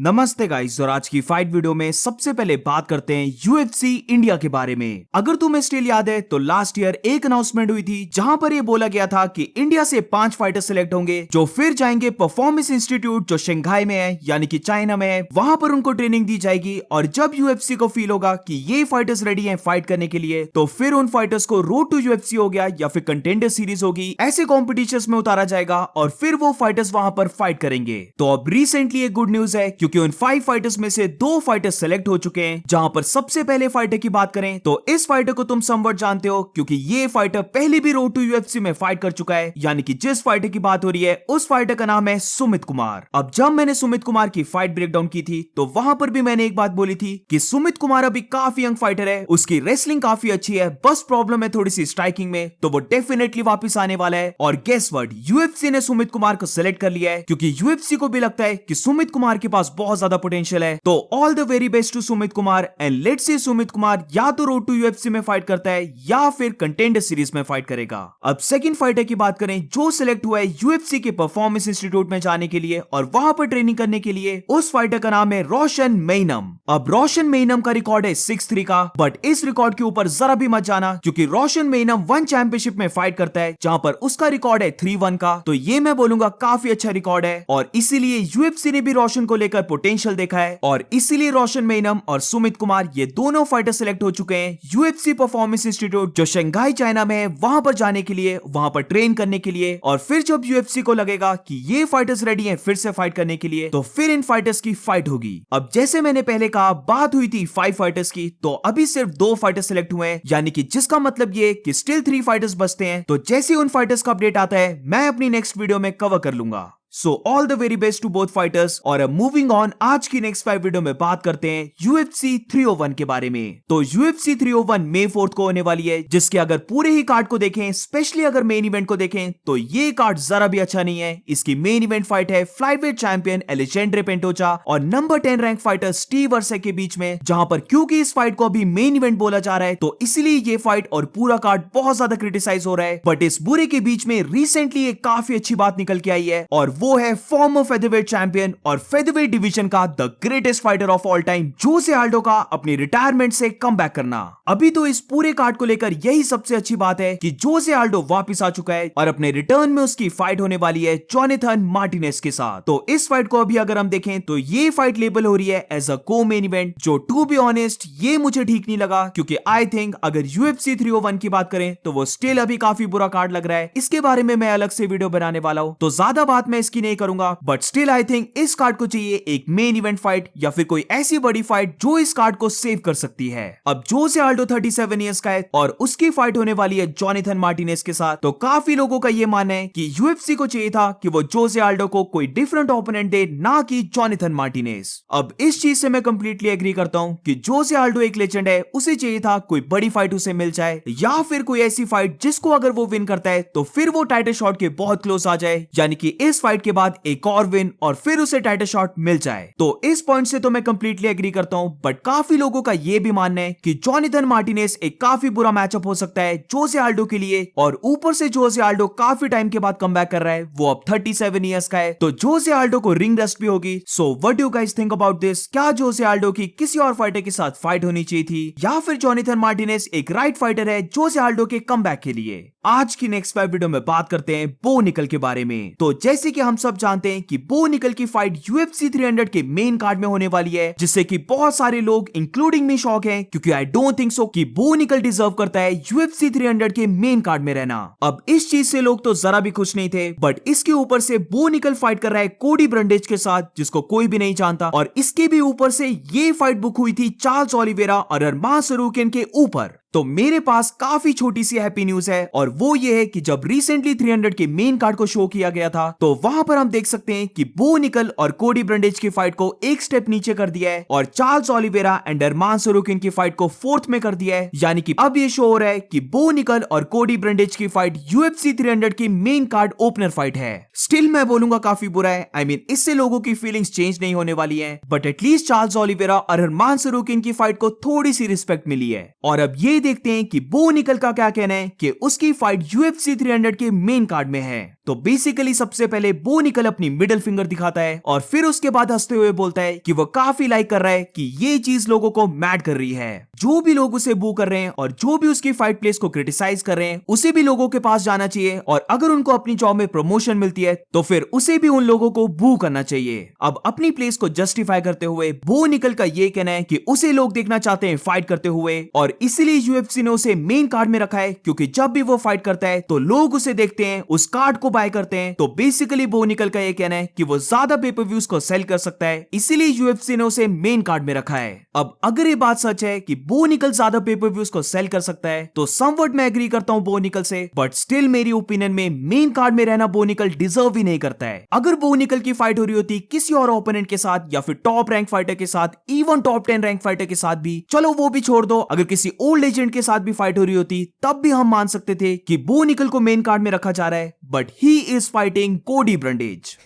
नमस्ते गाइस, और आज की फाइट वीडियो में सबसे पहले बात करते हैं यूएफसी इंडिया के बारे में। अगर तुम्हें स्टिल याद है तो लास्ट ईयर एक अनाउंसमेंट हुई थी जहां पर ये बोला गया था कि इंडिया से 5 फाइटर सिलेक्ट होंगे जो फिर जाएंगे परफॉर्मेंस इंस्टीट्यूट जो शंघाई में है, यानी कि चाइना में है। वहां पर उनको ट्रेनिंग दी जाएगी और जब यूएफसी को फील होगा कि ये फाइटर्स रेडी हैं फाइट करने के लिए, तो फिर उन फाइटर्स को रोड टू यूएफसी हो गया या फिर कंटेंडर सीरीज होगी, ऐसे कॉम्पिटिशंस में उतारा जाएगा और फिर वो फाइटर्स वहां पर फाइट करेंगे। तो अब रिसेंटली एक गुड न्यूज है क्योंकि उन 5 फाइटर्स में से 2 फाइटर्स सेलेक्ट हो चुके हैं। जहां पर सबसे पहले फाइटर की बात करें तो इस फाइटर को तुम समवट जानते हो क्योंकि ये फाइटर पहले भी रोड टू यूएफसी में फाइट कर चुका है, यानी कि जिस फाइटर की बात हो रही है उस फाइटर का नाम है सुमित कुमार। अब जब मैंने सुमित कुमार की फाइट ब्रेकडाउन की थी तो वहां पर भी मैंने एक बात बोली थी कि सुमित कुमार अभी काफी यंग फाइटर है, उसकी रेसलिंग काफी अच्छी है, बस प्रॉब्लम है थोड़ी सी स्ट्राइकिंग में, तो वो डेफिनेटली वापस आने वाला है। और गेस व्हाट, यूएफसी ने सुमित कुमार को सिलेक्ट कर लिया है क्योंकि यूएफसी को भी लगता है कि सुमित कुमार के पास बहुत ज्यादा पोटेंशियल है। तो all the very best to Sumit Kumar and let's see Sumit Kumar या तो रोड टू यूएफसी में फाइट करता है या फिर कंटेंडर सीरीज में फाइट करेगा। अब सेकंड फाइटर की बात करें जो सिलेक्ट हुआ है यूएफसी के परफॉर्मेंस इंस्टीट्यूट में जाने के लिए और वहां पर ट्रेनिंग करने के लिए, उस फाइटर का नाम है रोशन मेनम। अब रोशन मेनम का रिकॉर्ड है 6-3 का, बट इस रिकॉर्ड के ऊपर जरा भी मत जाना क्योंकि रोशन मेनम 1 चैंपियनशिप में फाइट करता है जहां पर उसका रिकॉर्ड है 3-1 का। तो ये मैं बोलूंगा काफी अच्छा रिकॉर्ड है और इसीलिए यूएफसी ने भी रोशन को लेकर पोटेंशियल देखा है और इसीलिए रोशन मेनम और सुमित कुमार ये दोनों फाइटर सिलेक्ट हो चुके हैं यूएफसी परफॉर्मेंस इंस्टीट्यूट जो शंघाई चाइना में है वहां पर जाने के लिए, वहां पर ट्रेन करने के लिए। और फिर जब यूएफसी को लगेगा कि ये फाइटर्स रेडी हैं फिर से फाइट करने के लिए, तो फिर इन फाइटर्स की फाइट होगी। अब जैसे मैंने पहले कहा बात हुई थी 5 फाइटर्स की, तो अभी सिर्फ 2 फाइटर्स सिलेक्ट हुए हैं, यानी कि जिसका मतलब ये कि स्टिल 3 फाइटर्स बचते हैं। तो जैसे उन फाइटर्स का अपडेट आता है मैं अपनी नेक्स्ट वीडियो में कवर कर लूंगा। So all the very best to both fighters। और अब मूविंग ऑन, आज की नेक्स्ट 5 वीडियो में बात करते हैं UFC 301 के बारे में। तो UFC 301 मई 4 को होने वाली है, जिसके अगर पूरे ही कार्ड को देखें, स्पेशली अगर मेन इवेंट को देखें, तो ये कार्ड जरा भी अच्छा नहीं है। इसकी मेन इवेंट फाइट है फ्लाईवेट चैंपियन एलेजेंड्रे पेंटोचा और नंबर 10 रैंक फाइटर स्टीव वर्सेक के बीच में, जहां पर क्योंकि इस फाइट को अभी मेन इवेंट बोला जा रहा है तो इसलिए ये फाइट और पूरा कार्ड बहुत ज्यादा क्रिटिसाइज हो रहा है। बट इस बुरे के बीच में रिसेंटली एक काफी अच्छी बात निकल के आई है और वो है फॉर्मर फेदरवेट चैंपियन और फेदरवेट डिवीजन का the greatest fighter of all time Jose Aldo का अपनी रिटायरमेंट से कमबैक करना। अभी तो इस पूरे कार्ड को लेकर यही सबसे अच्छी बात है कि जोसे आल्डो वापस आ चुका है और अपने रिटर्न में उसकी फाइट होने वाली है जोनाथन मार्टिनेज के साथ। तो इस फाइट को अभी अगर हम देखें तो ये फाइट लेबल हो रही है एज अ को मेन इवेंट, जो टू बी ऑनेस्ट ये मुझे ठीक नहीं लगा क्योंकि आई थिंक अगर UFC 301 की बात करें तो वो स्टिल अभी काफी बुरा कार्ड लग रहा है। इसके बारे में मैं अलग से वीडियो बनाने वाला हूं, तो ज्यादा बात मैं इसकी नहीं करूंगा। बट स्टिल आई थिंक इस कार्ड को चाहिए एक मेन इवेंट फाइट या फिर कोई ऐसी बड़ी फाइट जो इस कार्ड को सेव कर सकती है। अब जोसे आल्डो 37 इयर्स का है और उसकी फाइट होने वाली है जोनाथन मार्टिनेज के साथ। तो काफी लोगों का ये मानना है कि UFC को चाहिए था कि वो जोसे आल्डो को कोई डिफरेंट ओपोनेंट दे, ना कि जोनाथन मार्टिनेज। अब इस चीज से मैं कंप्लीटली एग्री करता हूं कि जोसे आल्डो एक लेजेंड है, उसे चाहिए था कोई बड़ी फाइट उसे मिल जाए या फिर कोई ऐसी फाइट जिसको अगर वो विन करता है तो फिर वो टाइटल शॉट के बहुत क्लोज आ जाए, यानी कि इस फाइट के बाद एक और विन और फिर उसे टाइटल शॉट मिल जाए। तो इस पॉइंट से तो मैं कंप्लीटली एग्री करता हूं, बट काफी लोगों का यह भी मानना है कि जोनाथन मार्टिनेज एक काफी बुरा मैचअप हो सकता है जोसे आल्डो के लिए। और ऊपर से जोसे आल्डो काफी टाइम के बाद कमबैक कर रहा है, वो अब 37 इयर्स का है, तो जोसे आल्डो को रिंग रेस्ट भी होगी। So what do you guys think about this? क्या जोसे आल्डो की किसी और फाइटर के साथ फाइट होनी चाहिए थी या फिर जोनाथन मार्टिनेज एक राइट फाइटर है जोसे आल्डो के कमबैक के लिए? आज की नेक्स्ट 5 वीडियो में बात करते हैं बो निकल के बारे में। तो जैसे कि हम सब जानते हैं कि बो निकल की फाइट UFC 300 के मेन कार्ड में होने वाली है, जिससे कि बहुत सारे लोग इंक्लूडिंग मी शॉक हैं क्योंकि आई डोंट थिंक सो कि बो निकल डिजर्व करता है UFC 300 के मेन कार्ड में रहना। अब इस चीज से लोग तो जरा भी खुश नहीं थे, बट इसके ऊपर से बो निकल फाइट कर रहा है कोडी ब्रंडेज के साथ, जिसको कोई भी नहीं जानता, और इसके भी ऊपर से ये फाइट बुक हुई थी चार्ल्स ओलिवेरा और अरमान सरूकिन के ऊपर। तो मेरे पास काफी छोटी सी हैप्पी न्यूज है और वो ये है कि जब रिसेंटली 300 के मेन कार्ड को शो किया गया था तो वहां पर हम देख सकते हैं कि बो निकल और कोडी ब्रंडेज की फाइट को एक स्टेप नीचे कर दिया है और चार्ल्स ओलिवेरा एंड अरमान सरूकिन की फाइट को 4th में कर दिया है, यानी कि अब ये शो हो रहा है कि बो निकल और कोडी ब्रंडेज की फाइट UFC 300 की मेन कार्ड ओपनर फाइट है। स्टिल मैं बोलूंगा काफी बुरा है, आई मीन इससे लोगों की फीलिंग्स चेंज नहीं होने वाली है, बट एटलीस्ट चार्ल्स ओलिवेरा और अरमान सरूकिन की फाइट को थोड़ी सी रिस्पेक्ट मिली है। और अब ये चलिए देखते हैं कि बो निकल का क्या कहना है कि उसकी फाइट UFC 300 के मेन कार्ड में है। तो बेसिकली सबसे पहले बो निकल अपनी मिडिल फिंगर दिखाता है और फिर उसके बाद हंसते हुए बोलता है कि वो काफी लाइक कर रहा है कि ये चीज लोगों को मैड कर रही है। जो भी लोग उसे बू कर रहे हैं और जो भी उसकी फाइट प्लेस को क्रिटिसाइज कर रहे हैं उसे भी लोगों के पास जाना चाहिए, और अगर उनको अपनी जॉब में प्रमोशन मिलती है तो फिर उसे भी उन लोगों को बू करना चाहिए। अब अपनी प्लेस को जस्टिफाई करते हुए बो निकल का ये कहना है कि उसे लोग देखना चाहते हैं फाइट करते हुए, और इसीलिए UFC ने उसे मेन कार्ड में रखा है, क्योंकि जब भी वो फाइट करता है तो लोग उसे देखते हैं, उस कार्ड को बाय करते हैं। तो बेसिकली बो निकल का ये कहना है कि वो ज्यादा पेपर व्यूज को सेल कर सकता है, इसीलिए UFC ने उसे मेन कार्ड में रखा है। अब अगर ये बात सच है कि बो निकल ज्यादा पेपर व्यूज को सेल कर सकता है तो समवट मैं एग्री करता हूं बो निकल से, बट स्टिल मेरी ओपिनियन में मेन कार्ड में रहना बो निकल डिजर्व ही नहीं करता है। अगर बो निकल की फाइट हो रही होती किसी और ओपोनेंट के साथ या फिर टॉप रैंक फाइटर के साथ, इवन टॉप 10 रैंक फाइटर के साथ भी, चलो वो भी छोड़ दो, अगर किसी ओल्ड लेजेंड के साथ भी फाइट हो रही होती तब भी हम मान सकते थे कि बो निकल को मेन कार्ड में रखा जा रहा है, बट ही इज फाइटिंग कोडी ब्रंडेज।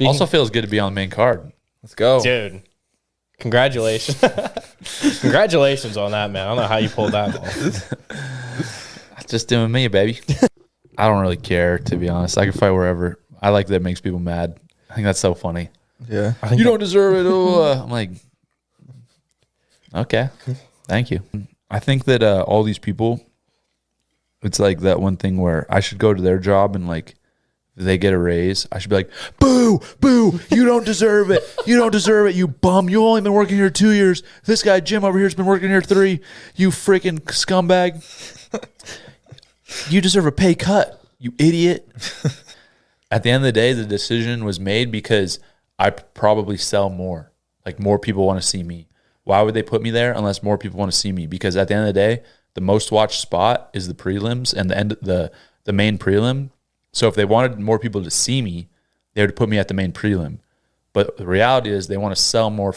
Also feels good to be on the main card. Let's go. Dude, congratulations. Congratulations on that, man. I don't know how you pulled that off. That's just doing me, baby. I don't really care, to be honest. I can fight wherever. I like that it makes people mad. I think that's so funny. Yeah. You don't deserve it. Oh, I'm like, okay, thank you. I think that all these people, it's like that one thing where I should go to their job and like, if they get a raise, I should be like, boo, boo, you don't deserve it. You don't deserve it, you bum. You've only been working here 2 years. This guy, Jim, over here has been working here 3. You freaking scumbag. You deserve a pay cut, you idiot. At the end of the day, the decision was made because I probably sell more. Like more people want to see me. Why would they put me there unless more people want to see me? Because at the end of the day, the most watched spot is the prelims and the main prelim. So if they wanted more people to see me, they would put me at the main prelim. But the reality is they want to sell more.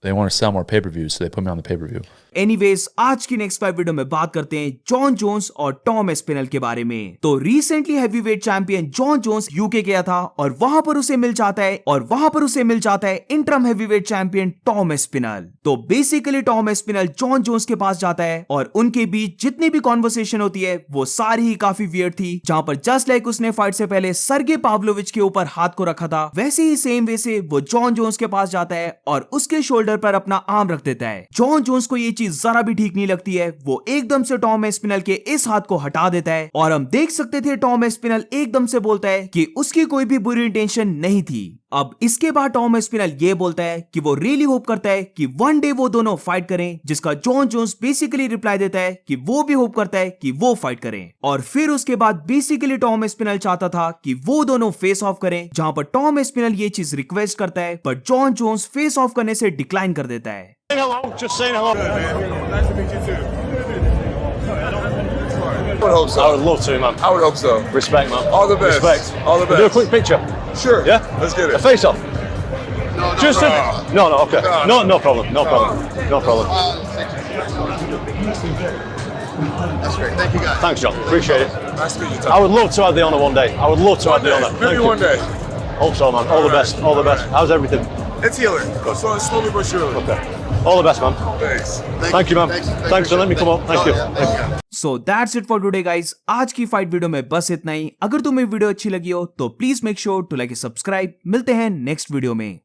They want to sell more pay-per-views, so they put me on the pay-per-view. Anyways आज की next fight video में बात करते हैं John Jones और Tom Aspinall के बारे में। तो recently heavyweight champion John Jones UK गया था और वहां पर उसे मिल जाता है interim heavyweight champion Tom Aspinall. तो basically Tom Aspinall John Jones के पास जाता है और उनके बीच जितनी भी कॉन्वर्सेशन होती है वो सारी ही काफी वियर्ड थी, जहां पर जस्ट लाइक उसने फाइट से पहले सर्गे पाव्लोविच के ऊपर हाथ को रखा था, वैसे ही सेम वे से वो जॉन जोन्स के पास जाता है और उसके शोल्डर पर अपना आर्म रख देता है। जॉन जोन्स को ये चीज जरा भी ठीक नहीं लगती है, वो एकदम से टॉम एस्पिनल के इस हाथ को हटा देता है और हम देख सकते थे टॉम एस्पिनल एकदम से बोलता है कि उसकी कोई भी बुरी इंटेंशन नहीं थी। अब इसके बाद टॉम एस्पिनल ये बोलता है कि वो रियली होप करता है कि वन डे वो दोनों फाइट करें, जिसका जॉन जोन्स बेसिकली रिप्लाई देता है कि वो भी होप करता है कि वो फाइट करें। और फिर उसके बाद बेसिकली टॉम एस्पिनल चाहता था कि वो दोनों फेस ऑफ करें, जहां पर टॉम एस्पिनल ये चीज रिक्वेस्ट करता है, पर जॉन जोन्स फेस ऑफ करने से डिक्लाइन कर देता है। Just saying hello. Nice to meet you too. I would hope so. I would love to, man. I would hope so. Respect, man. All the best. Respect. All the We'll do a best. quick picture. Sure. Yeah? Let's get A it. face off. No, Just a... No, okay. No problem. No problem. No problem. That's great. Thank you, guys. Thanks, John. Appreciate it. Nice to meet you, I Tom. would love to have the honour one day. I would love to have the honour. Maybe Thank one you. day. Hope so, man. All the best. All the best. How's everything? It's healing. So slowly but surely. Okay. All the best, man. Thanks. Thank you, man. Thanks for letting me come up. Thank you. Thank you. So that's it for today guys. आज की fight video में बस इतना ही। अगर तुम्हें video अच्छी लगी हो तो please make sure to like subscribe. मिलते हैं नेक्स्ट वीडियो में।